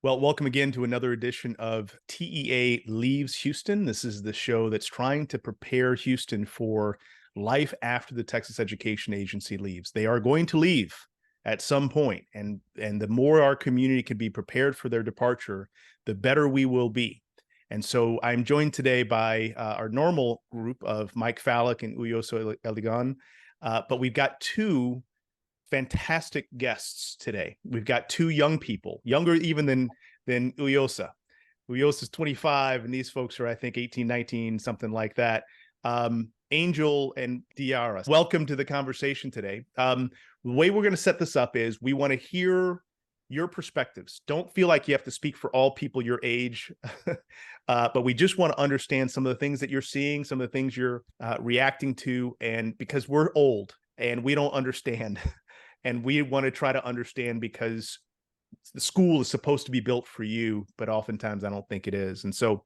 Well, welcome again to another edition of T.E.A. Leaves Houston. This is the show that's trying to prepare Houston for life after the Texas Education Agency leaves. They are going to leave at some point, and the more our community can be prepared for their departure, the better we will be. And so I'm joined today by our normal group of Mike Fallick and Uyoso Eligan, but we've got two fantastic guests today. We've got two young people, younger even than Uyosa. Uyosa's 25, and these folks are, I think, 18, 19, something like that. Angel and T.E.A. Welcome to the conversation today. The way we're going to set this up is we want to hear your perspectives. Don't feel like you have to speak for all people your age, but we just want to understand some of the things that you're seeing, some of the things you're reacting to, and because we're old and we don't understand. And we want to try to understand because the school is supposed to be built for you, but oftentimes I don't think it is. And so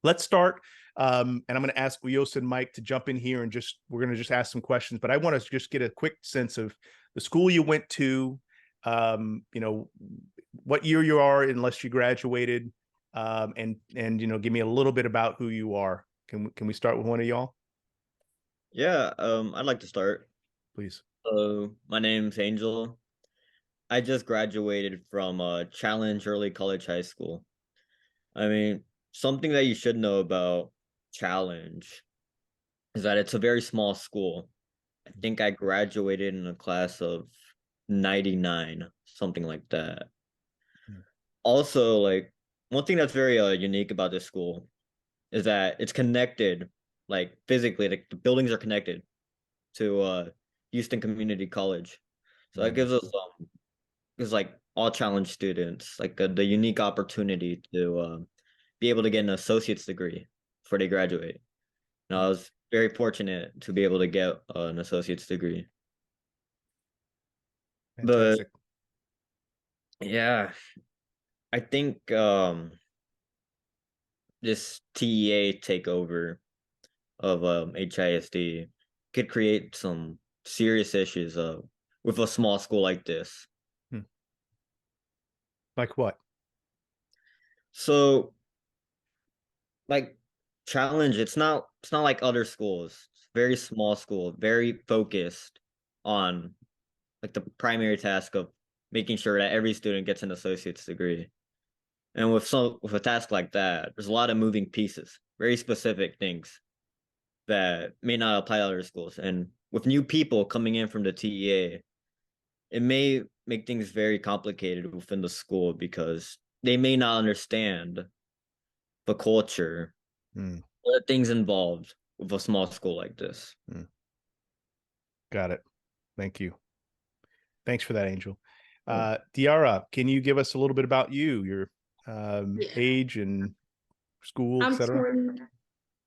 let's start. And I'm going to ask Uyosa and Mike to jump in here and we're going to just ask some questions. But I want to just get a quick sense of the school you went to, what year you are, unless you graduated, and give me a little bit about who you are. Can we start with one of y'all? Yeah, I'd like to start. Please. So my name's Angel. I just graduated from Challenge Early College High School. I mean, something that you should know about Challenge is that it's a very small school. I think I graduated in a class of 99, something like that. Also, like one thing that's very unique about this school is that it's connected, like physically, like the buildings are connected to Houston Community College. So that gives like all challenge students like the unique opportunity to be able to get an associate's degree before they graduate. And I was very fortunate to be able to get an associate's degree. But Fantastic. yeah, I think this T.E.A. takeover of HISD could create some serious issues with a small school like this. Like what? So like challenge, it's not like other schools. It's very small school, very focused on like the primary task of making sure that every student gets an associate's degree. And with a task like that, there's a lot of moving pieces, very specific things that may not apply to other schools. And with new people coming in from the TEA, it may make things very complicated within the school because they may not understand the culture, the things involved with a small school like this. Got it. Thank you. Thanks for that, Angel. Oh. T.E.A., can you give us a little bit about you, your Yeah. age and school, I'm etc.? 20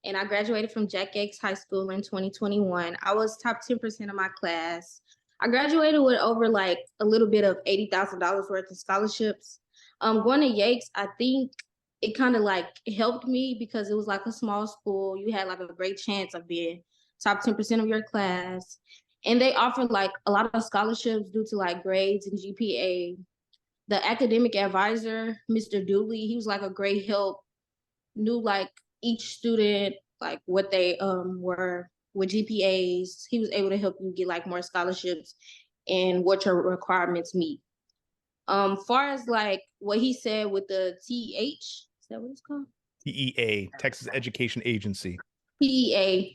and I graduated from Jack Yates High School in 2021. I was top 10% of my class. I graduated with over like a little bit of $80,000 worth of scholarships. Going to Yates, I think it kind of like helped me because it was like a small school. You had like a great chance of being top 10% of your class. And they offered like a lot of scholarships due to like grades and GPA. The academic advisor, Mr. Dooley, he was like a great help, knew like each student, like what they were with GPAs. He was able to help you get like more scholarships and what your requirements meet. Far as like what he said with the TH, is that what it's called? T.E.A., Texas Education Agency. T.E.A.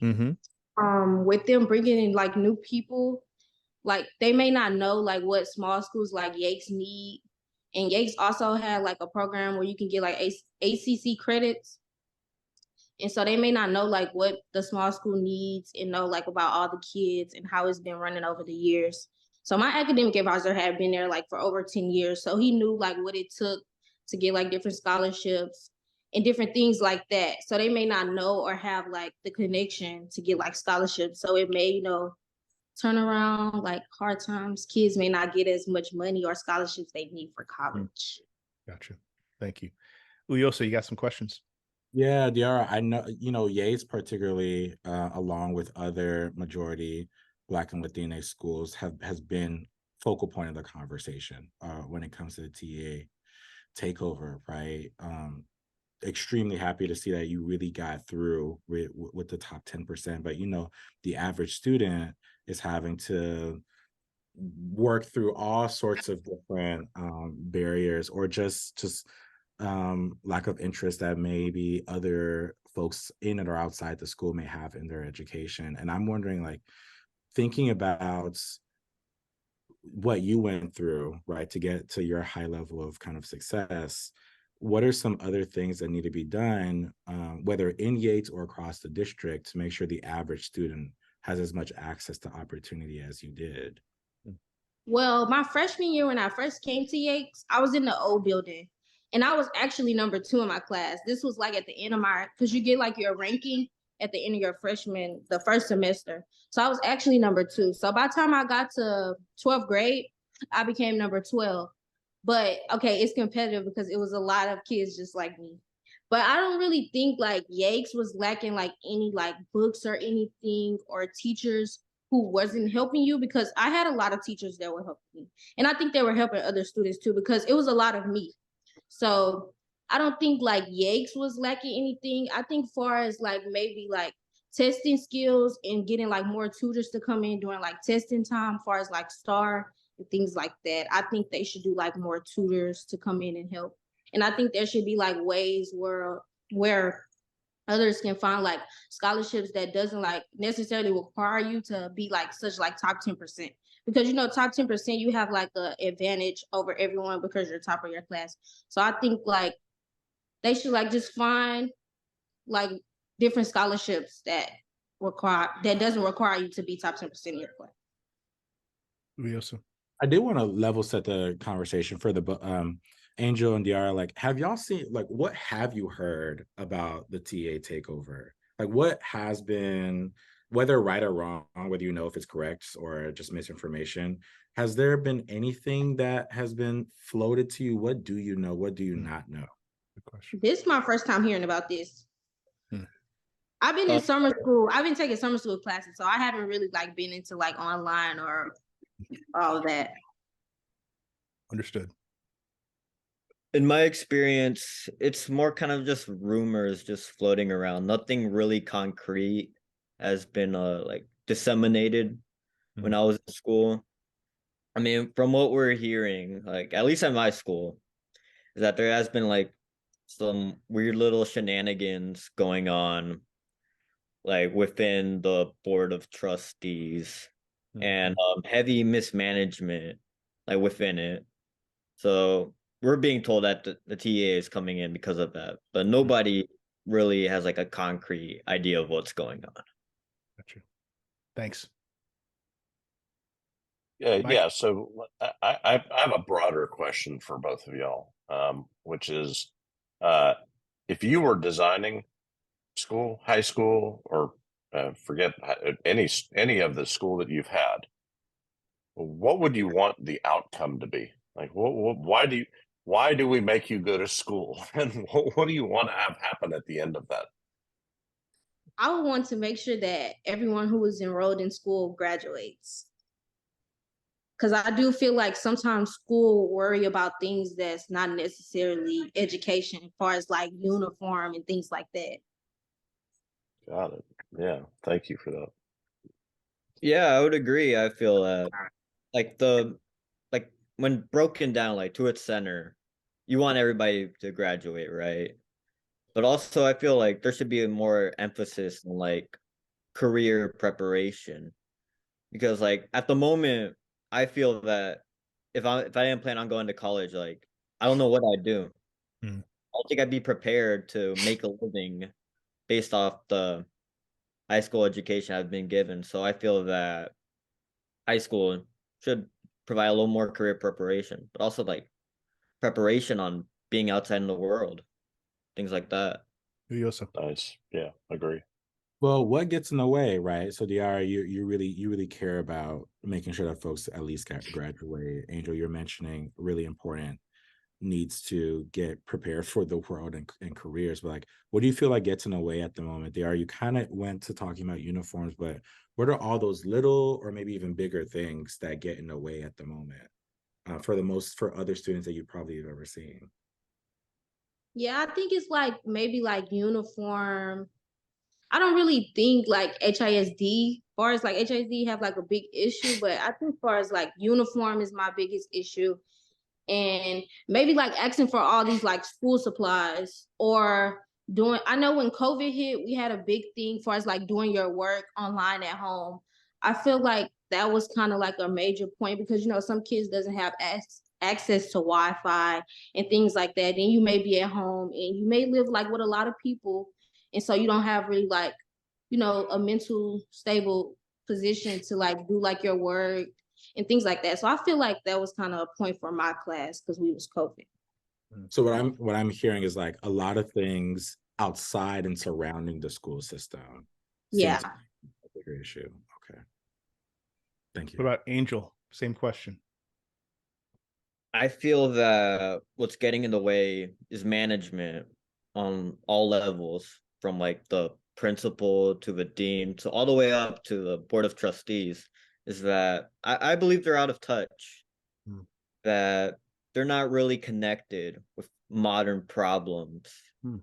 With them bringing in like new people, like they may not know like what small schools like Yates need. And Yates also had like a program where you can get like ACC credits. And so they may not know like what the small school needs and know like about all the kids and how it's been running over the years. So my academic advisor had been there like for over 10 years. So he knew like what it took to get like different scholarships and different things like that. So they may not know or have like the connection to get like scholarships. So it may, turn around like hard times. Kids may not get as much money or scholarships they need for college. Gotcha. Thank you. Uyosa, you got some questions? Yeah, Diara, I know, Yates particularly, along with other majority Black and Latinx schools, has been focal point of the conversation when it comes to the TA. takeover, right? Extremely happy to see that you really got through with the top 10%. But the average student is having to work through all sorts of different barriers, or just lack of interest that maybe other folks in and or outside the school may have in their education. And I'm wondering, like, thinking about what you went through, right, to get to your high level of kind of success, what are some other things that need to be done, whether in Yates or across the district, to make sure the average student has as much access to opportunity as you did? Well, my freshman year when I first came to Yates, I was in the old building and I was actually number 2 in my class. This was like at the end of because you get like your ranking at the end of your the first semester. So I was actually number 2. So by the time I got to 12th grade, I became number 12. But okay, it's competitive because it was a lot of kids just like me. But I don't really think like Yates was lacking like any like books or anything or teachers who wasn't helping you, because I had a lot of teachers that were helping me. And I think they were helping other students too, because it was a lot of me. So I don't think like Yates was lacking anything. I think far as like maybe like testing skills and getting like more tutors to come in during like testing time, far as like STAR and things like that. I think they should do like more tutors to come in and help. And I think there should be like ways where others can find like scholarships that doesn't like necessarily require you to be like such like top 10%, because top 10% you have like a advantage over everyone because you're top of your class. So I think like they should like just find like different scholarships that doesn't require you to be top 10% in your class. We also. I did want to level set the conversation for the Angel and Diara. Like, have y'all seen, like, what have you heard about the T.E.A. takeover? Like, what has been, whether right or wrong, whether you know if it's correct or just misinformation, has there been anything that has been floated to you? What do you know? What do you not know? Good question. This is my first time hearing about this. Hmm. I've been in summer school. I've been taking summer school classes, so I haven't really like been into like online or all of that. Understood. In my experience, it's more kind of just rumors just floating around. Nothing really concrete has been like disseminated when I was in school. I mean, from what we're hearing, like at least at my school, is that there has been like some weird little shenanigans going on, like within the board of trustees, and heavy mismanagement, like within it. So we're being told that the T.E.A. is coming in because of that, but nobody really has like a concrete idea of what's going on. Gotcha. Thanks. Yeah, Mike? So I have a broader question for both of y'all, which is, if you were designing school, high school, or forget any of the school that you've had, what would you want the outcome to be? Like, why do we make you go to school, and what do you want to have happen at the end of that? I would want to make sure that everyone who is enrolled in school graduates. Because I do feel like sometimes school worry about things that's not necessarily education, as far as like uniform and things like that. Got it. Yeah, thank you for that. Yeah, I would agree. I feel that like when broken down like to its center, you want everybody to graduate, right? But also I feel like there should be a more emphasis on like career preparation, because like at the moment I feel that if I didn't plan on going to college, like I don't know what I'd do. I don't think I'd be prepared to make a living based off the high school education I've been given. So I feel that high school should provide a little more career preparation, but also like preparation on being outside in the world, things like that. Nice. Yeah, agree. Well, what gets in the way, right? So, Diara, you really care about making sure that folks at least graduate. Angel, you're mentioning really important needs to get prepared for the world and careers. But like, what do you feel like gets in the way at the moment? Diara, you kind of went to talking about uniforms, but what are all those little or maybe even bigger things that get in the way at the moment for other students that you probably have ever seen? Yeah, I think it's like maybe like uniform. I don't really think like HISD, as far as like HISD have like a big issue, but I think as far as like uniform is my biggest issue. And maybe like asking for all these like school supplies or doing, I know when COVID hit, we had a big thing for us like doing your work online at home. I feel like that was kind of like a major point because, you know, some kids doesn't have access to Wi-Fi and things like that. Then you may be at home and you may live like with a lot of people. And so you don't have really like, you know, a mental stable position to like do like your work and things like that. So I feel like that was kind of a point for my class because we was COVID. So what I'm hearing is like a lot of things outside and surrounding the school system Yeah. seems a bigger issue. Okay. Thank What you. about Angel? Same question. I feel that what's getting in the way is management on all levels, from like the principal to the dean to all the way up to the board of trustees, is that I believe they're out of touch, Hmm. that they're not really connected with modern problems, Hmm.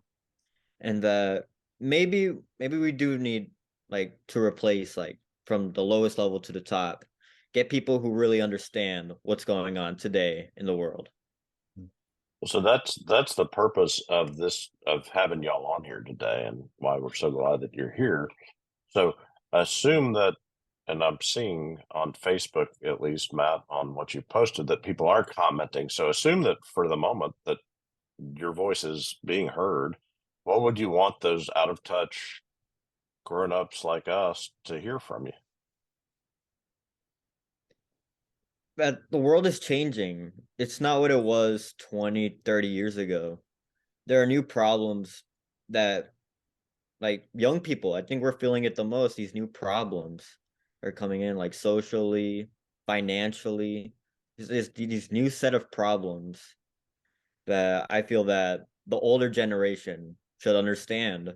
and that maybe we do need like to replace like from the lowest level to the top, get people who really understand what's going on today in the world. So that's the purpose of this, of having y'all on here today, and why we're so glad that you're here. So assume that, and I'm seeing on Facebook, at least, Matt, on what you posted, that people are commenting. So assume that for the moment that your voice is being heard. What would you want those out of touch grown-ups like us to hear from you? That the world is changing. It's not what it was 20, 30 years ago. There are new problems that, like, young people, I think we're feeling it the most. These new problems are coming in, like socially, financially. These new set of problems that I feel that the older generation should understand.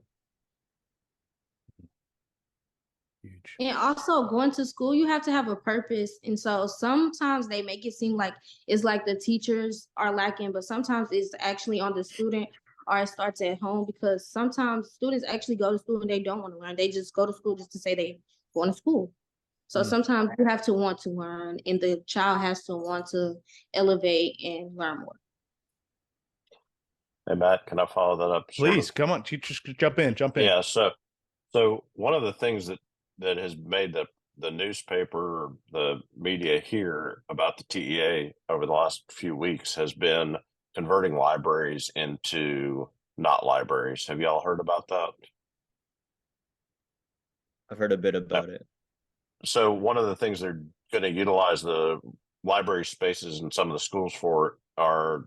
Huge. And also going to school, you have to have a purpose. And so sometimes they make it seem like it's like the teachers are lacking, but sometimes it's actually on the student or it starts at home because sometimes students actually go to school and they don't want to learn. They just go to school just to say they going to school. So Mm. sometimes you have to want to learn and the child has to want to elevate and learn more. Hey, Matt, can I follow that up? Please, come on, teachers, jump in. Yeah. So one of the things that has made the newspaper, or the media here about the TEA over the last few weeks has been converting libraries into not libraries. Have y'all heard about that? I've heard a bit about it. So one of the things they're going to utilize the library spaces in some of the schools for are,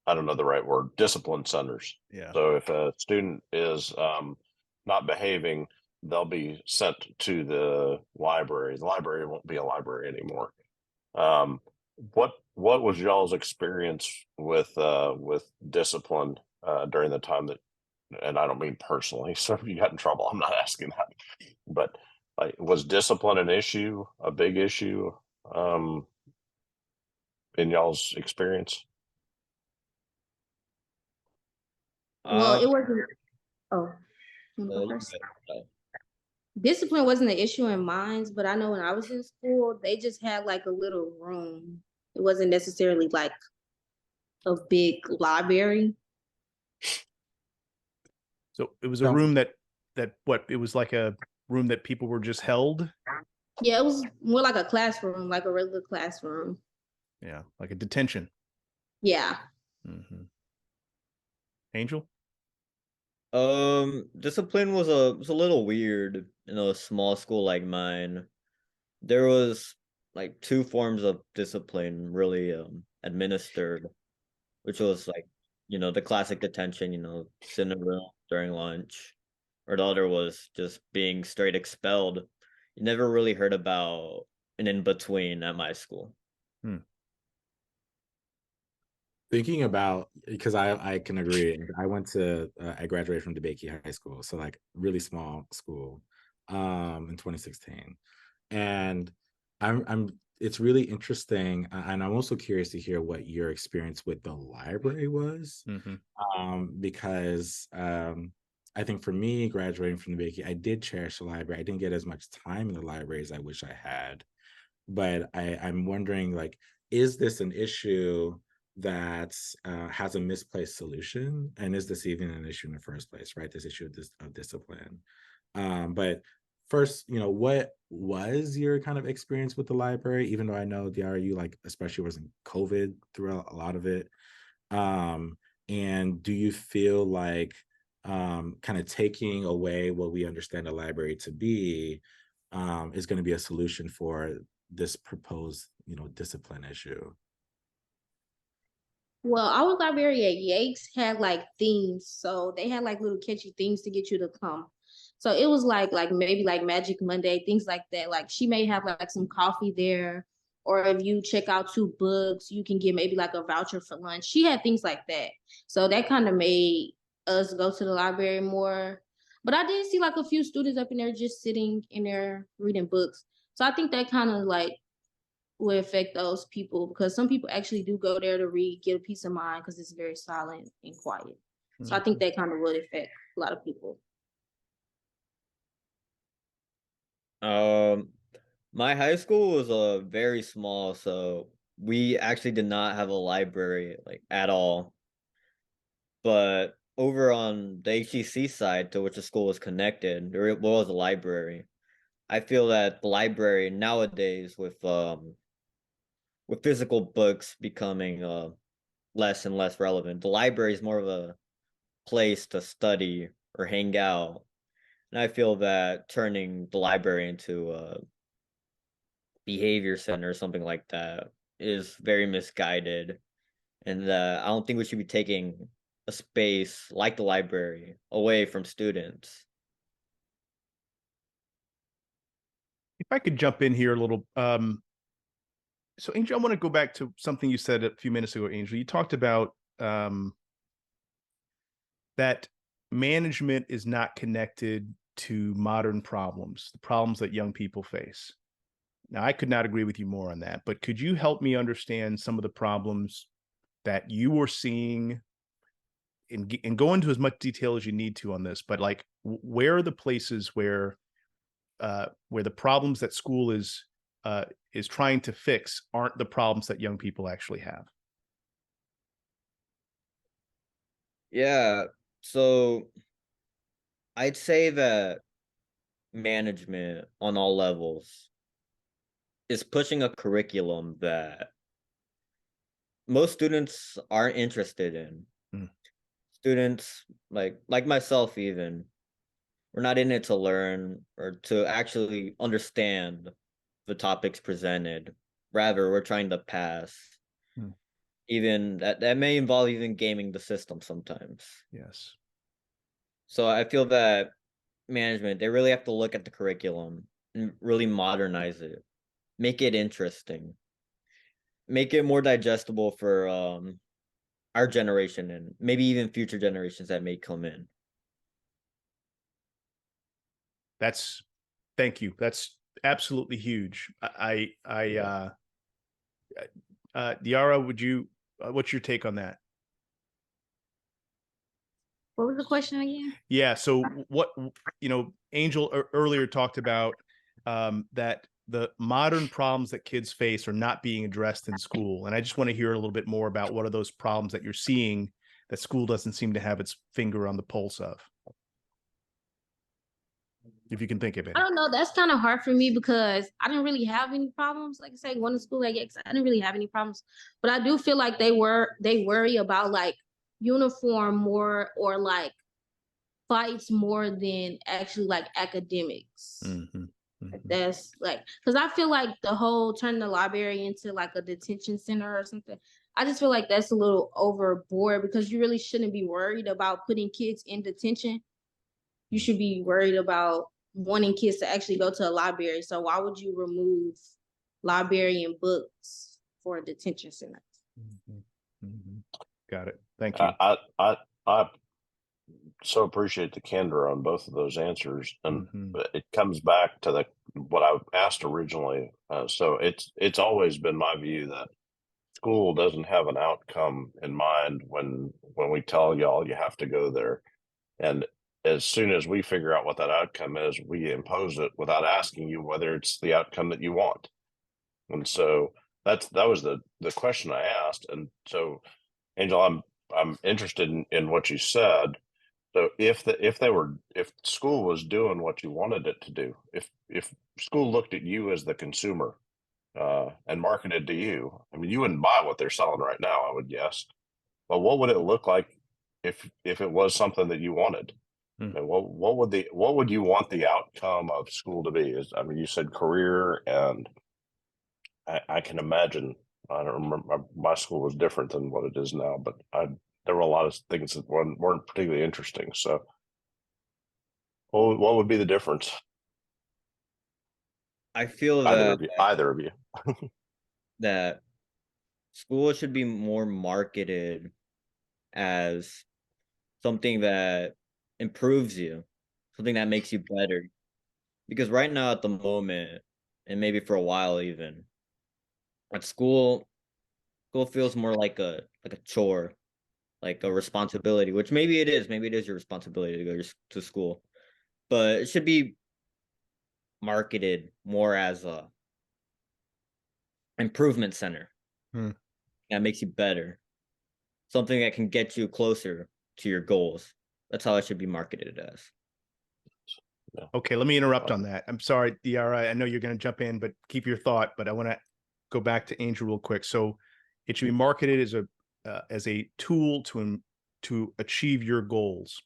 I don't know the right word, discipline centers. Yeah. So if a student is not behaving, they'll be sent to the library. The library won't be a library anymore. Um, what was y'all's experience with discipline during the time that, and I don't mean personally, so if you got in trouble, I'm not asking that, but like, was discipline an issue, a big issue, um, in y'all's experience? Well, Uh, it wasn't, oh, you wanna go first? Discipline wasn't an issue in mine, but I know when I was in school, they just had like a little room. It wasn't necessarily like a big library. So it was a room that what, it was like a room that people were just held. Yeah, it was more like a classroom, like a regular classroom. Yeah, like a detention. Yeah. Mm-hmm. Angel? Discipline was a little weird in a small school like mine. There was like two forms of discipline really administered, which was like, the classic detention, sit in a room during lunch, or the other was just being straight expelled. You never really heard about an in between at my school. Thinking about, because I can agree. I graduated from DeBakey High School, so like really small school, in 2016, and I'm it's really interesting, and I'm also curious to hear what your experience with the library was, because I think for me, graduating from the Bakery, I did cherish the library. I didn't get as much time in the library as I wish I had, but I'm wondering, like, is this an issue that has a misplaced solution, and is this even an issue in the first place, right? This issue of discipline. But first, what was your kind of experience with the library? Even though I know, DRU, like, especially wasn't COVID throughout a lot of it. And do you feel like kind of taking away what we understand a library to be is going to be a solution for this proposed, discipline issue? Well, our library at Yakes had like themes, so they had like little catchy things to get you to come. So it was like maybe like Magic Monday, things like that. Like she may have like some coffee there, or if you check out 2 books, you can get maybe like a voucher for lunch. She had things like that, so that kind of made us go to the library more. But I did see like a few students up in there just sitting in there reading books. So I think that kind of like would affect those people, because some people actually do go there to read, get a peace of mind, because it's very silent and quiet. So I think that kind of would affect a lot of people. My high school was very small, so we actually did not have a library like at all. But over on the HTC side, to which the school was connected, there was a library. I feel that the library nowadays, with physical books becoming less and less relevant, the library is more of a place to study or hang out. And I feel that turning the library into a behavior center or something like that is very misguided. And I don't think we should be taking a space like the library away from students. If I could jump in here a little, so Angel, I want to go back to something you said a few minutes ago. Angel, you talked about that management is not connected to modern problems, the problems that young people face. Now, I could not agree with you more on that, but could you help me understand some of the problems that you were seeing, and go into as much detail as you need to on this, but like, where are the places where the problems that school is trying to fix aren't the problems that young people actually have? Yeah, so I'd say that management on all levels is pushing a curriculum that most students aren't interested in. Students like myself, even, we're not in it to learn or to actually understand the topics presented. Rather, we're trying to pass. Even that may involve even gaming the system sometimes. Yes. So I feel that management, they really have to look at the curriculum and really modernize it, make it interesting, make it more digestible for our generation and maybe even future generations that may come in. Thank you. That's absolutely huge. Diara, what's your take on that? What was the question again? Yeah. So what, Angel earlier talked about that the modern problems that kids face are not being addressed in school. And I just want to hear a little bit more about what are those problems that you're seeing that school doesn't seem to have its finger on the pulse of, if you can think of it. I don't know. That's kind of hard for me because I didn't really have any problems. Like I say, going to school at Yakes, I didn't really have any problems. But I do feel like they worry about like uniform more, or like fights more than actually like academics. Like that's like, because I feel like the whole turning the library into like a detention center or something, I just feel like that's a little overboard, because you really shouldn't be worried about putting kids in detention. You should be worried about wanting kids to actually go to a library. So why would you remove library and books for a detention center? Got it. Thank you. I so appreciate the candor on both of those answers, and it comes back to what I asked originally. So it's always been my view that school doesn't have an outcome in mind when we tell y'all you have to go there. And as soon as we figure out what that outcome is, we impose it without asking you whether it's the outcome that you want. And so that was the question I asked. And so, Angel, I'm interested in what you said. So if school was doing what you wanted it to do, if school looked at you as the consumer and marketed to you, I mean, you wouldn't buy what they're selling right now, I would guess. But what would it look like if it was something that you wanted? Hmm. And what would you want the outcome of school to be? I mean, you said career, and I can imagine. I don't remember, my school was different than what it is now, but there were a lot of things that weren't particularly interesting. So, what would be the difference? I feel Either that of you, either of you. that school should be more marketed as something that improves you, something that makes you better. Because right now at the moment, and maybe for a while even, at school feels more like a chore, like a responsibility, which maybe it is. Maybe it is your responsibility to go to school. But it should be marketed more as a improvement center Hmm. that makes you better, something that can get you closer to your goals. That's how it should be marketed as. Yeah. Okay, let me interrupt on that. I'm sorry, T.E.A. I know you're going to jump in, but keep your thought. But I want to go back to Angel real quick. So it should be marketed as a tool to achieve your goals,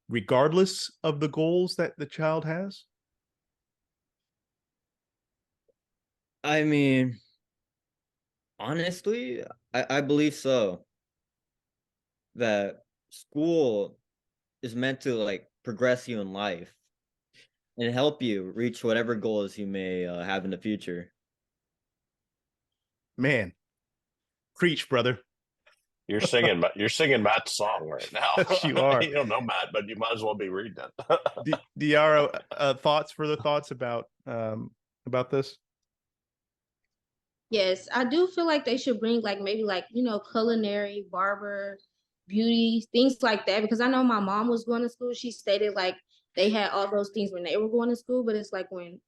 regardless of the goals that the child has. I mean, honestly, I believe so. That school is meant to like progress you in life and help you reach whatever goals you may have in the future. Man, preach, brother. You're singing Matt's song right now. Yes, you are. You don't know Matt, but you might as well be reading it. T.E.A., further thoughts about this? Yes, I do feel like they should bring like maybe like, culinary, barber, beauty, things like that. Because I know my mom was going to school. She stated like they had all those things when they were going to school, but it's like when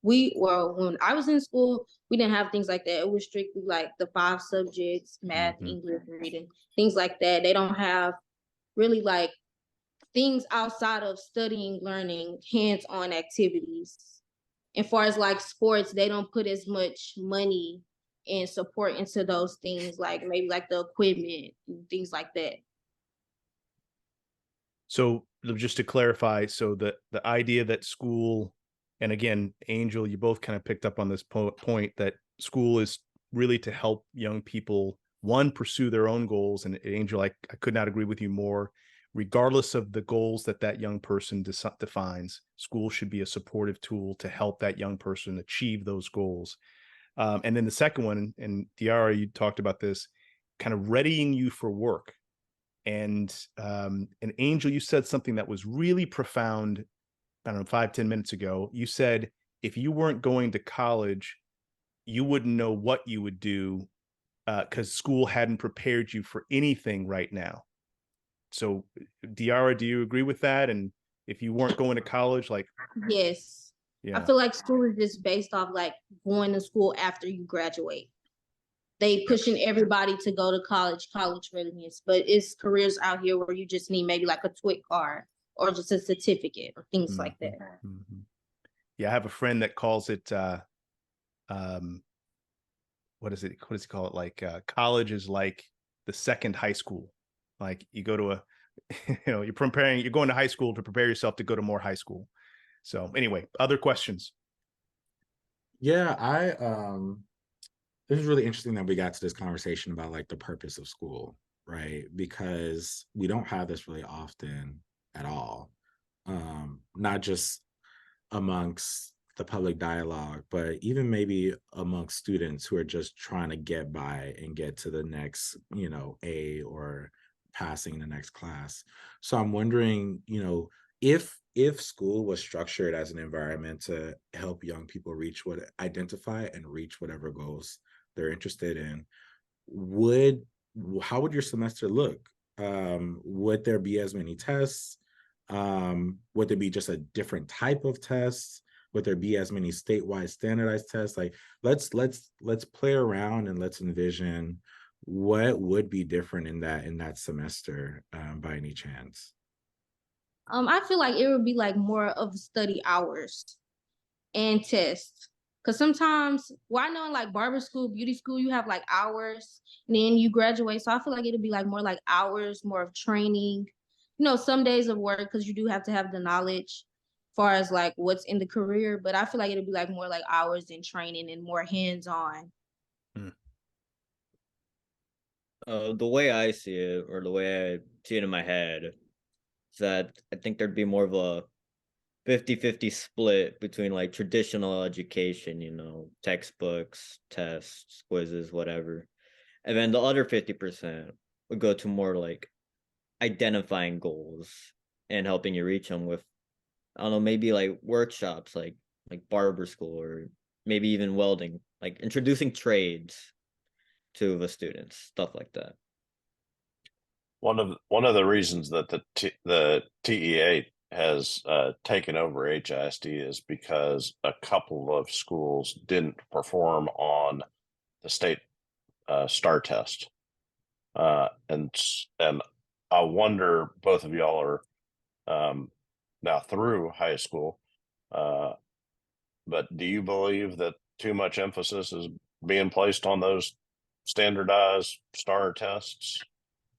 I was in school, we didn't have things like that. It was strictly like the 5 subjects, math, Mhm. English, reading, things like that. They don't have really like things outside of studying, learning, hands-on activities. And far as like sports, they don't put as much money and support into those things, like maybe like the equipment and things like that. So just to clarify, so the idea that school, and again, Angel, you both kind of picked up on this point that school is really to help young people, one, pursue their own goals. And Angel, I could not agree with you more. Regardless of the goals that young person defines, school should be a supportive tool to help that young person achieve those goals. And then the second one, and T.E.A., you talked about this, kind of readying you for work. And Angel, you said something that was really profound. I don't know, 5-10 minutes ago. You said if you weren't going to college, you wouldn't know what you would do because school hadn't prepared you for anything right now. So, T.E.A., do you agree with that? And if you weren't going to college, like, Yes. I yeah, feel like school is just based off like going to school after you graduate. They pushing everybody to go to college readiness, but it's careers out here where you just need maybe like a TWIC card or just a certificate or things like that. Mm-hmm. Yeah, I have a friend that calls it what is it? What does he call it? Like college is like the second high school. Like you go to you're going to high school to prepare yourself to go to more high school. So anyway, other questions? Yeah, this is really interesting that we got to this conversation about like the purpose of school, right? Because we don't have this really often at all. Not just amongst the public dialogue, but even maybe amongst students who are just trying to get by and get to the next, A or passing the next class. So I'm wondering, if school was structured as an environment to help young people identify and reach whatever goals they're interested in, would how would your semester look? Would there be as many tests? Would there be just a different type of tests? Would there be as many statewide standardized tests? Like, let's play around and let's envision what would be different in that semester, by any chance. I feel like it would be like more of study hours and tests. Cause sometimes, well, I know in like barber school, beauty school, you have like hours, and then you graduate. So I feel like it'd be like more like hours, more of training. Some days of work because you do have to have the knowledge, far as like what's in the career. But I feel like it'd be like more like hours and training and more hands on. The way I see it, or the way I see it in my head, is that I think there'd be more of a 50-50 split between like traditional education, textbooks, tests, quizzes, whatever. And then the other 50% would go to more like identifying goals and helping you reach them with, I don't know, maybe like workshops like barber school, or maybe even welding, like introducing trades to the students, stuff like that. One of the reasons that the TEA has taken over HISD is because a couple of schools didn't perform on the state STAR test, and I wonder, both of y'all are now through high school, but do you believe that too much emphasis is being placed on those standardized STAR tests?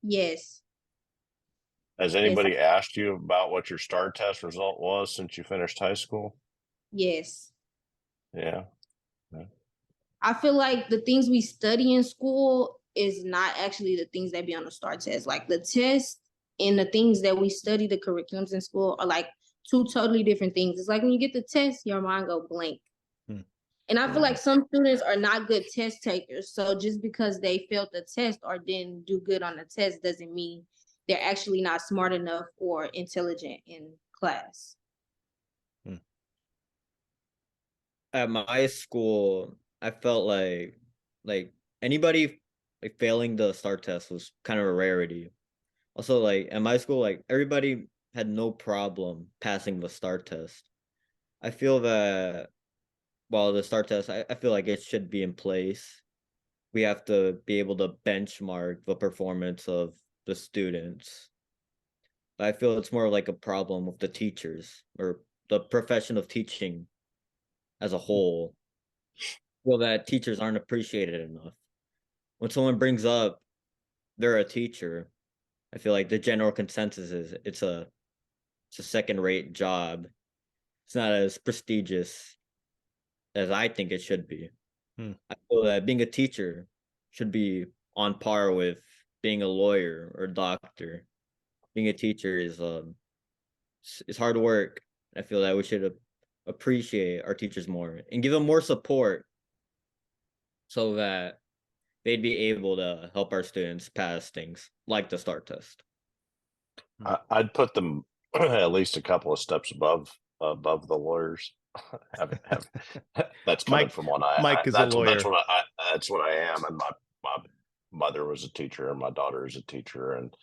Yes. Has Yes. anybody asked you about what your STAR test result was since you finished high school? Yes. Yeah. I feel like the things we study in school is not actually the things that be on the STAR test. Like the test and the things that we study, the curriculums in school, are like two totally different things. It's like when you get the test, your mind go blank. And I feel like some students are not good test takers. So just because they failed the test or didn't do good on the test doesn't mean they're actually not smart enough or intelligent in class. At my school, I felt like anybody like failing the STAR test was kind of a rarity. Also, like at my school, like everybody had no problem passing the STAR test. I feel that while the STAR test, I feel like it should be in place. We have to be able to benchmark the performance of the students. But I feel it's more like a problem with the teachers, or the profession of teaching as a whole. I feel that teachers aren't appreciated enough. When someone brings up they're a teacher, I feel like the general consensus is it's a second-rate job. It's not as prestigious as I think it should be. I feel that being a teacher should be on par with being a lawyer or doctor. Being a teacher is hard work. I feel that we should appreciate our teachers more and give them more support so that they'd be able to help our students pass things like the STAR test. I'd put them at least a couple of steps above the lawyers. That's coming from one I. Mike is a lawyer. That's what I am, and my mother was a teacher, and my daughter is a teacher, and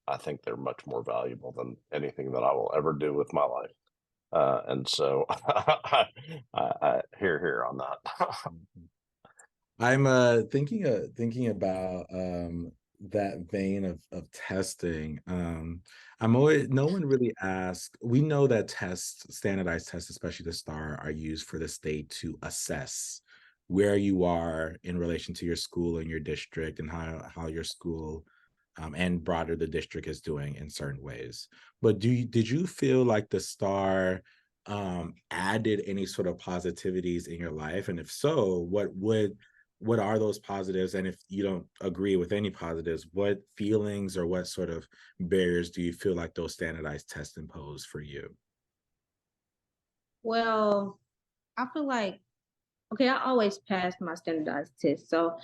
I think they're much more valuable than anything that I will ever do with my life. And so I hear on that. I'm thinking about that vein of testing. No one really asks. We know that standardized tests, especially the STAR, are used for the state to assess where you are in relation to your school and your district, and how your school and broader the district is doing in certain ways. But did you feel like the STAR added any sort of positivities in your life? And if so, what are those positives? And if you don't agree with any positives, what feelings or what sort of barriers do you feel like those standardized tests impose for you? Well, I feel like, okay, I always passed my standardized test. So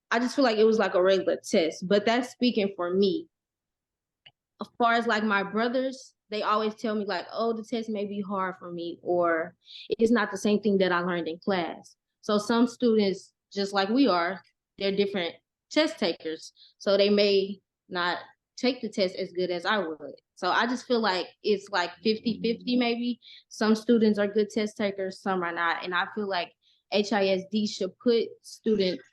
I just feel like it was like a regular test, but that's speaking for me. As far as like my brothers, they always tell me like, oh, the test may be hard for me, or it's not the same thing that I learned in class. So some students, just like we are, they're different test takers. So they may not take the test as good as I would. So I just feel like it's like 50-50 maybe. Some students are good test takers, some are not. And I feel like HISD should put students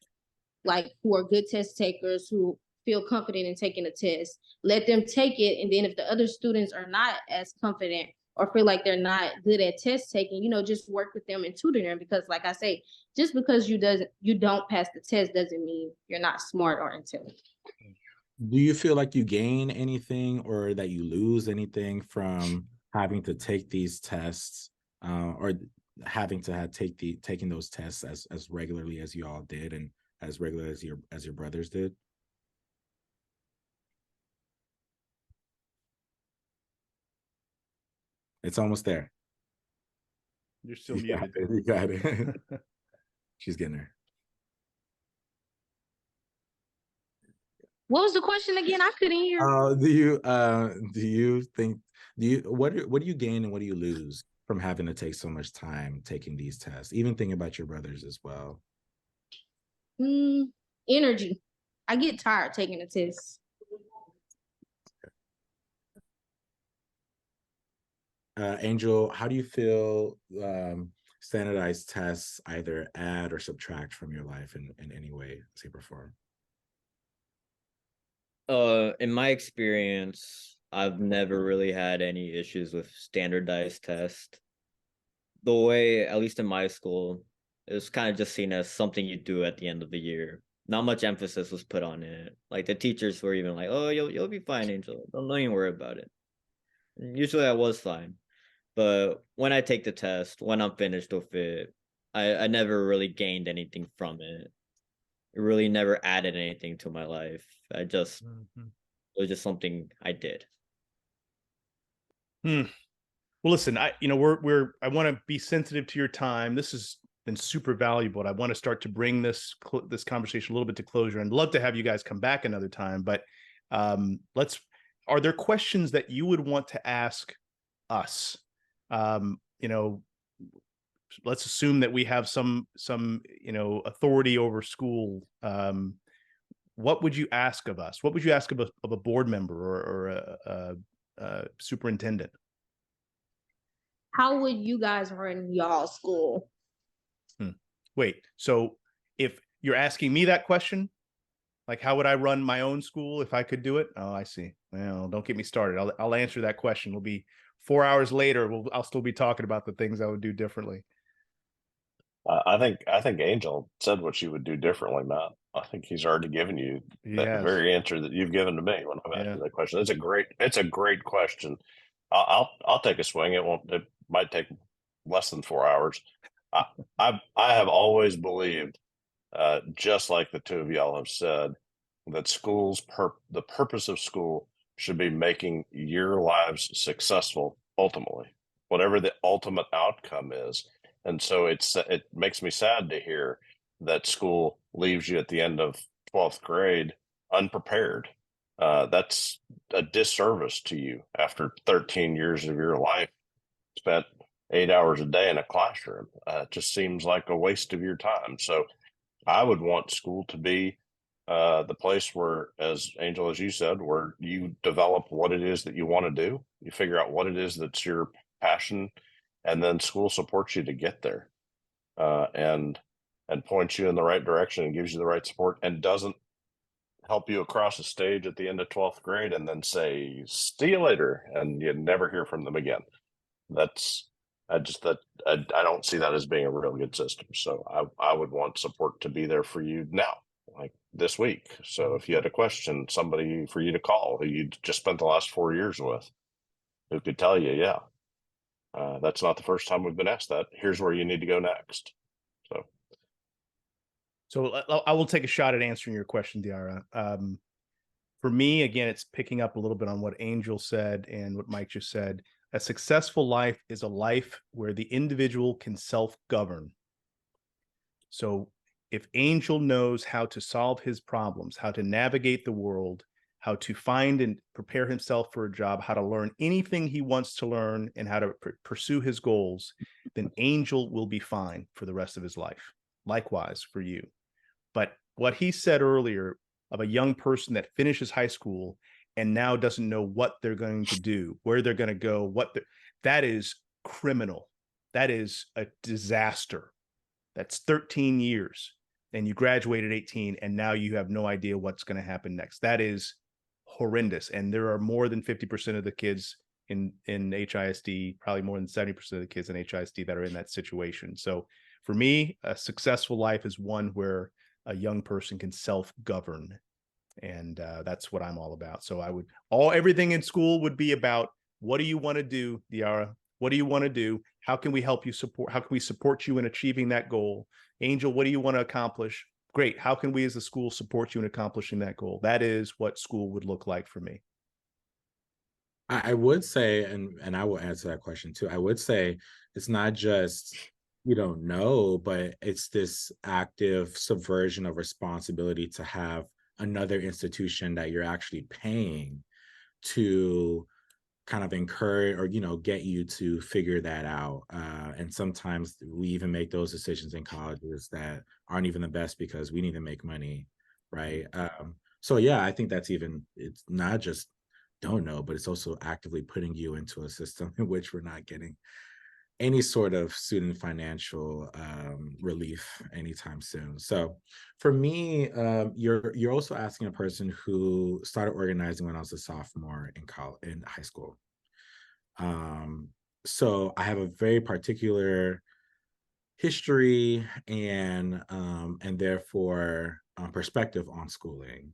like who are good test takers, who feel confident in taking a test, let them take it. And then if the other students are not as confident or feel like they're not good at test taking, just work with them and tutor them. Because like I say, just because you don't pass the test doesn't mean you're not smart or intelligent. Do you feel like you gain anything or that you lose anything from having to take these tests, or having to taking those tests as regularly as you all did and as regular as your brothers did? It's almost there. You're still You got muted. it. You got it. She's getting there. What was the question again? I couldn't hear. What do you gain and what do you lose from having to take so much time taking these tests? Even thinking about your brothers as well. Energy. I get tired taking the test. Angel, how do you feel standardized tests either add or subtract from your life in any way, shape, or form? In my experience, I've never really had any issues with standardized tests. The way, at least in my school, it was kind of just seen as something you do at the end of the year. Not much emphasis was put on it. Like the teachers were even like, "Oh, you'll be fine, Angel. Don't even worry about it." And usually, I was fine, but when I take the test, when I'm finished with it, I never really gained anything from it. It really never added anything to my life. It was just something I did. Well, listen, I want to be sensitive to your time. This has been super valuable, and I want to start to bring this conversation a little bit to closure. And love to have you guys come back another time. But are there questions that you would want to ask us? Let's assume that we have some authority over school. What would you ask of us? What would you ask of a board member or a superintendent? How would you guys run y'all school? Wait, so if you're asking me that question, like how would I run my own school if I could do it? Oh, I see. Well, don't get me started. I'll answer that question. It'll be 4 hours later. I'll still be talking about the things I would do differently. I think Angel said what she would do differently, Matt. I think he's already given you that very answer that you've given to me when I've asked you that question. It's a great question. I'll take a swing. It might take less than 4 hours. I have always believed, just like the two of y'all have said, that the purpose of school should be making your lives successful ultimately, whatever the ultimate outcome is. And so it makes me sad to hear that school leaves you at the end of 12th grade unprepared. That's a disservice to you after 13 years of your life spent 8 hours a day in a classroom. It just seems like a waste of your time. So I would want school to be the place where, as Angel, as you said, where you develop what it is that you want to do. You figure out what it is that's your passion, and then school supports you to get there, and points you in the right direction and gives you the right support, and doesn't help you across the stage at the end of 12th grade and then say, "See you later," and you never hear from them again. I don't see that as being a real good system. So I would want support to be there for you now, like this week. So if you had a question, somebody for you to call who you just spent the last 4 years with, who could tell you, yeah, that's not the first time we've been asked that. Here's where you need to go next. So I will take a shot at answering your question, T.E.A. For me, again, it's picking up a little bit on what Angel said and what Mike just said. A successful life is a life where the individual can self-govern. So if Angel knows how to solve his problems, how to navigate the world, how to find and prepare himself for a job, how to learn anything he wants to learn, and how to pursue his goals, then Angel will be fine for the rest of his life. Likewise for you. But what he said earlier of a young person that finishes high school and now doesn't know what they're going to do, where they're going to go, that is criminal. That is a disaster. That's 13 years. And you graduate at 18, and now you have no idea what's going to happen next. That is horrendous. And there are more than 50% of the kids in HISD, probably more than 70% of the kids in HISD that are in that situation. So for me, a successful life is one where a young person can self-govern. And that's what I'm all about. So everything in school would be about, what do you want to do, T.E.A.? What do you want to do? How can we help you support? How can we support you in achieving that goal? Angel, what do you want to accomplish? Great. How can we as a school support you in accomplishing that goal? That is what school would look like for me. I would say, and I will answer that question too. I would say it's not just you don't know, but it's this active subversion of responsibility to have another institution that you're actually paying to kind of encourage or get you to figure that out. And sometimes we even make those decisions in colleges that aren't even the best because we need to make money, right? So yeah, I think it's not just don't know, but it's also actively putting you into a system in which we're not getting any sort of student financial relief anytime soon. So for me, you're also asking a person who started organizing when I was a sophomore in high school. So I have a very particular history and therefore perspective on schooling.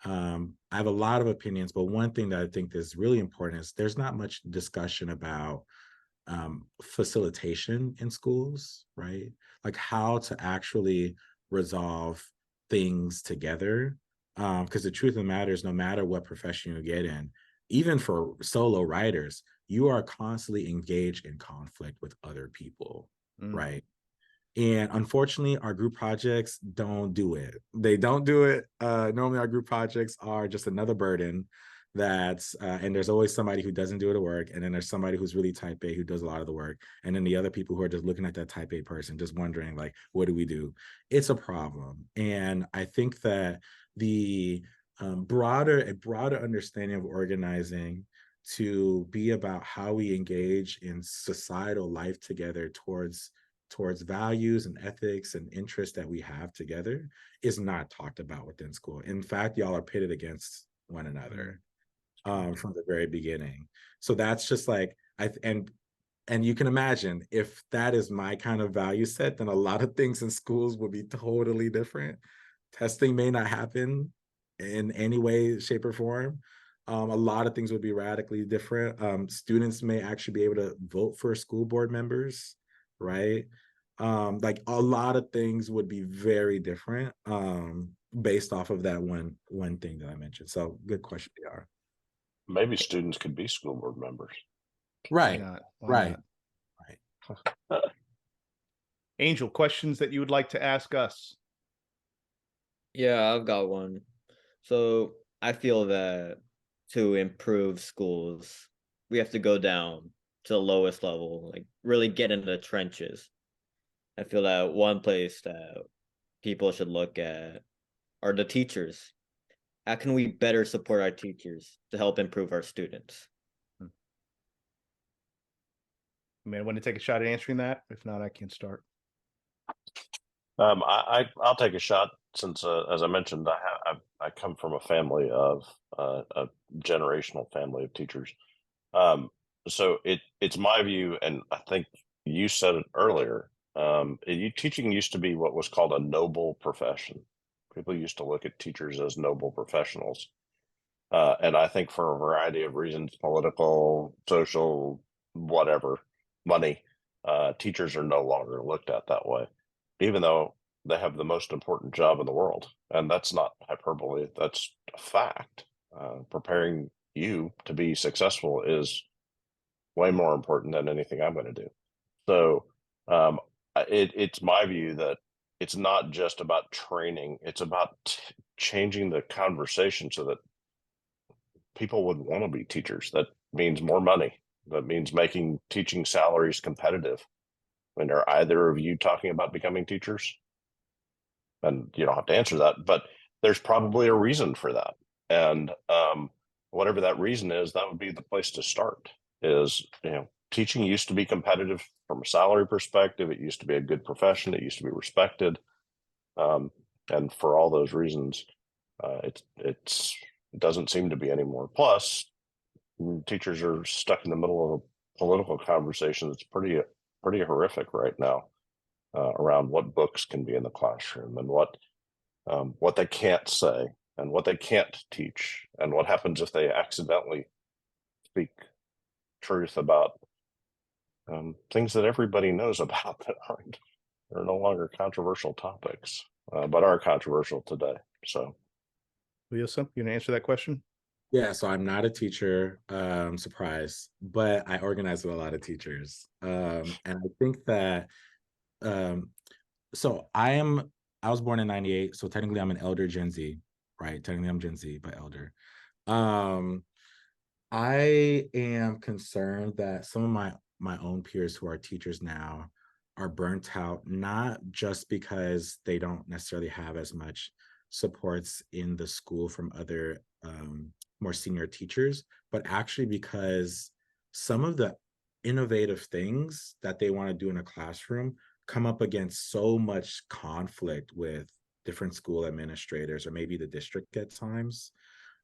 I have a lot of opinions, but one thing that I think is really important is there's not much discussion about facilitation in schools, right? Like how to actually resolve things together. Because the truth of the matter is, no matter what profession you get in, even for solo writers, you are constantly engaged in conflict with other people, right? And unfortunately, our group projects don't do it. They don't do it. Normally, our group projects are just another burden and there's always somebody who doesn't do it at work. And then there's somebody who's really type A who does a lot of the work. And then the other people who are just looking at that type A person, just wondering, like, what do we do? It's a problem. And I think that the broader understanding of organizing to be about how we engage in societal life together towards values and ethics and interests that we have together is not talked about within school. In fact, y'all are pitted against one another from the very beginning. So that's just like, and you can imagine if that is my kind of value set, then a lot of things in schools would be totally different. Testing may not happen in any way, shape, or form. A lot of things would be radically different. Students may actually be able to vote for school board members, right? Like a lot of things would be very different based off of that one thing that I mentioned. So good question, T.E.A. Maybe students could be school board members. Right. Why not? Why Right. not? Right. Angel, questions that you would like to ask us? Yeah, I've got one. So I feel that to improve schools, we have to go down to the lowest level, like really get into the trenches. I feel that one place that people should look at are the teachers. How can we better support our teachers to help improve our students? Man, want to take a shot at answering that? If not, I can start. I'll take a shot since, as I mentioned, I come from a family of a generational family of teachers. So it's my view, and I think you said it earlier. Teaching used to be what was called a noble profession. People used to look at teachers as noble professionals, and I think for a variety of reasons, political, social, whatever, money, teachers are no longer looked at that way, even though they have the most important job in the world. And that's not hyperbole, that's a fact. Preparing you to be successful is way more important than anything I'm going to do. So it's my view that it's not just about training, it's about changing the conversation so that people would want to be teachers. That means more money. That means making teaching salaries competitive. I mean, are either of you talking about becoming teachers? And you don't have to answer that, but there's probably a reason for that. And whatever that reason is, that would be the place to start. Is, teaching used to be competitive from a salary perspective. It used to be a good profession. It used to be respected. And for all those reasons, it doesn't seem to be anymore. Plus, teachers are stuck in the middle of a political conversation that's pretty horrific right now, around what books can be in the classroom and what they can't say and what they can't teach and what happens if they accidentally speak truth about things that everybody knows about that are no longer controversial topics, but are controversial today. So, Lisa, you gonna answer that question? Yeah, so I'm not a teacher, surprise, but I organize with a lot of teachers. And I think that so I was born in 98, so technically I'm an elder Gen Z, right? Technically I'm Gen Z, but elder. Um, I am concerned that some of my own peers who are teachers now are burnt out, not just because they don't necessarily have as much supports in the school from other more senior teachers, but actually because some of the innovative things that they want to do in a classroom come up against so much conflict with different school administrators or maybe the district at times.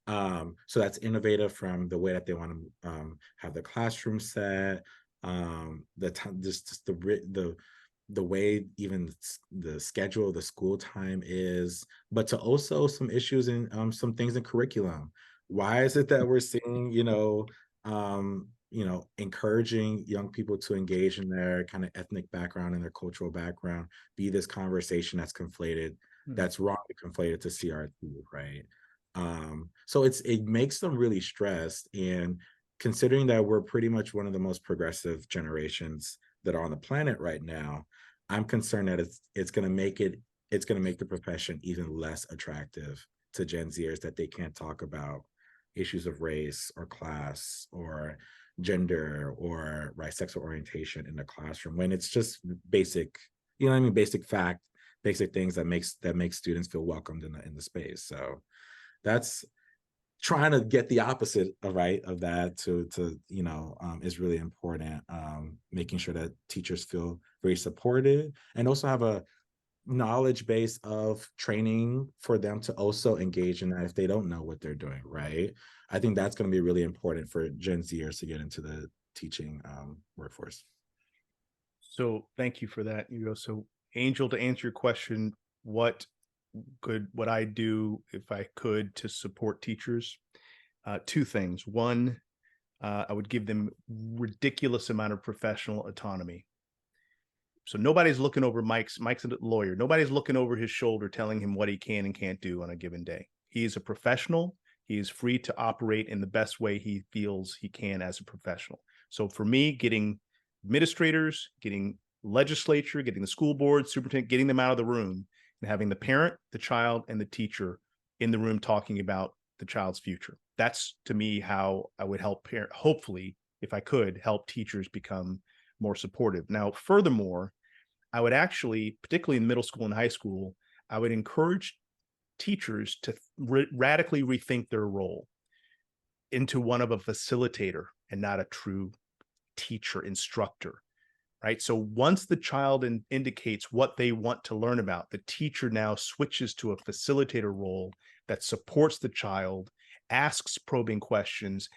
So that's innovative from the way that they want to have the classroom set, the time, just the way even the schedule of the school time is, but to also some issues in some things in curriculum. Why is it that we're seeing, encouraging young people to engage in their kind of ethnic background and their cultural background be this conversation that's conflated, that's wrongly conflated to CRT, right? So it makes them really stressed. And considering that we're pretty much one of the most progressive generations that are on the planet right now, I'm concerned that it's going to make the profession even less attractive to Gen Zers, that they can't talk about issues of race or class or gender or sexual orientation in the classroom when it's just basic, basic fact, basic things that makes students feel welcomed in the space. So that's trying to get the opposite of that to is really important. Making sure that teachers feel very supported and also have a knowledge base of training for them to also engage in that if they don't know what they're doing, right? I think that's going to be really important for Gen Zers to get into the teaching workforce. So thank you for that, Hugo. So Angel, to answer your question, what I do if I could to support teachers? Two things. One, I would give them ridiculous amount of professional autonomy. So nobody's looking over Mike's a lawyer. Nobody's looking over his shoulder telling him what he can and can't do on a given day. He is a professional. He is free to operate in the best way he feels he can as a professional. So for me, getting administrators, getting legislature, getting the school board, superintendent, getting them out of the room and having the parent, the child, and the teacher in the room talking about the child's future. That's, to me, how I would help hopefully, if I could, help teachers become more supportive. Now, furthermore, I would actually, particularly in middle school and high school, I would encourage teachers to radically rethink their role into one of a facilitator and not a true teacher, instructor, right? So once the child indicates what they want to learn about, the teacher now switches to a facilitator role that supports the child, asks probing questions,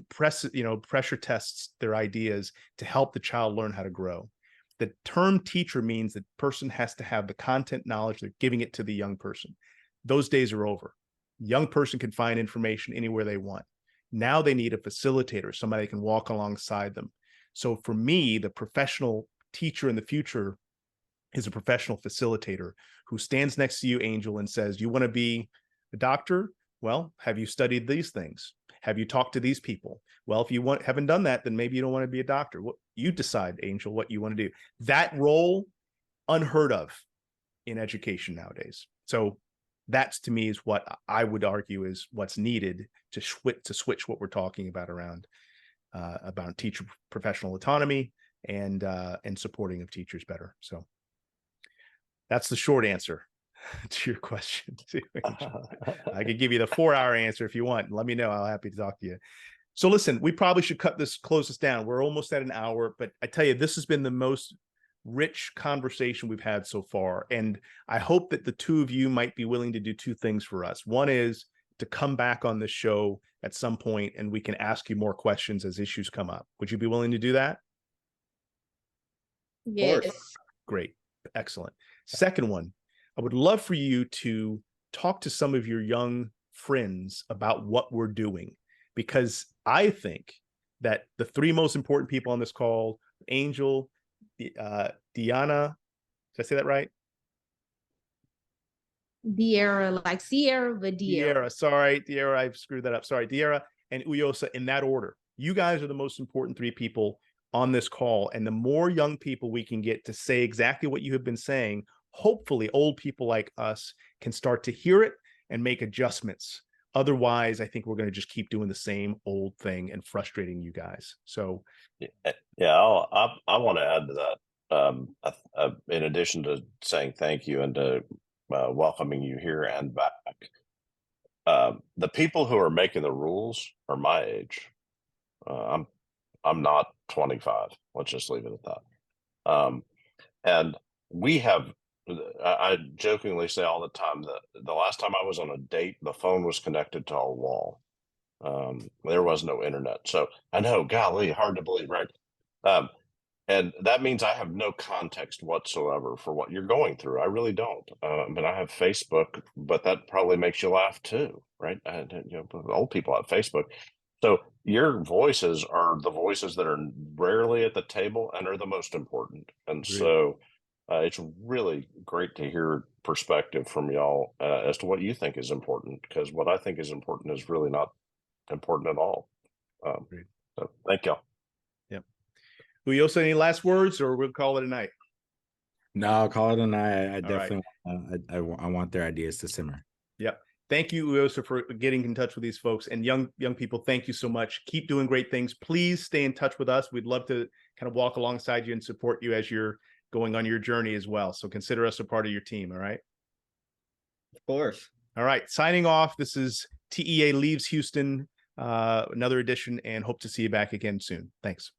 pressure tests their ideas to help the child learn how to grow. The term teacher means that person has to have the content knowledge, they're giving it to the young person. Those days are over. Young person can find information anywhere they want. Now they need a facilitator, somebody that can walk alongside them. So for me, the professional teacher in the future is a professional facilitator who stands next to you, Angel, and says, you want to be a doctor? Well, have you studied these things? Have you talked to these people? Well, if you haven't done that, then maybe you don't want to be a doctor. You decide, Angel, what you want to do. That role, unheard of in education nowadays. So That's to me is what I would argue is what's needed to switch what we're talking about around teacher professional autonomy and supporting of teachers better. So that's the short answer to your question. I could give you the 4-hour answer if you want. Let me know. I'll happy to talk to you. So listen, we probably should close this down. We're almost at an hour, but I tell you, this has been the most rich conversation we've had so far. And I hope that the two of you might be willing to do two things for us. One is to come back on this show at some point and we can ask you more questions as issues come up. Would you be willing to do that? Yes. Great. Excellent. Second one, I would love for you to talk to some of your young friends about what we're doing, because I think that the three most important people on this call, Angel, Deanna, did I say that right? T.E.A, like Sierra, but T.E.A, sorry, T.E.A, I've screwed that up. Sorry, T.E.A and Uyosa, in that order. You guys are the most important three people on this call. And the more young people we can get to say exactly what you have been saying, hopefully old people like us can start to hear it and make adjustments. Otherwise, I think we're going to just keep doing the same old thing and frustrating you guys. So, yeah, I want to add to that. In addition to saying thank you and to welcoming you here and back, the people who are making the rules are my age. I'm not 25. Let's just leave it at that. And we have. I jokingly say all the time that the last time I was on a date, the phone was connected to a wall. There was no internet. So I know, golly, hard to believe, right? And that means I have no context whatsoever for what you're going through. I really don't. But I have Facebook, but that probably makes you laugh too, right? Old people have Facebook. So your voices are the voices that are rarely at the table and are the most important. And so it's really great to hear perspective from y'all as to what you think is important, because what I think is important is really not important at all. So thank y'all. Yep. Uyosa, any last words, or we'll call it a night? No, I'll call it a night. I definitely right. I want their ideas to simmer. Yep. Thank you, Uyosa, for getting in touch with these folks. And young people, thank you so much. Keep doing great things. Please stay in touch with us. We'd love to kind of walk alongside you and support you as you're going on your journey as well. So consider us a part of your team. All right. Of course. All right. Signing off. This is T.E.A. Leaves Houston, another edition, and hope to see you back again soon. Thanks.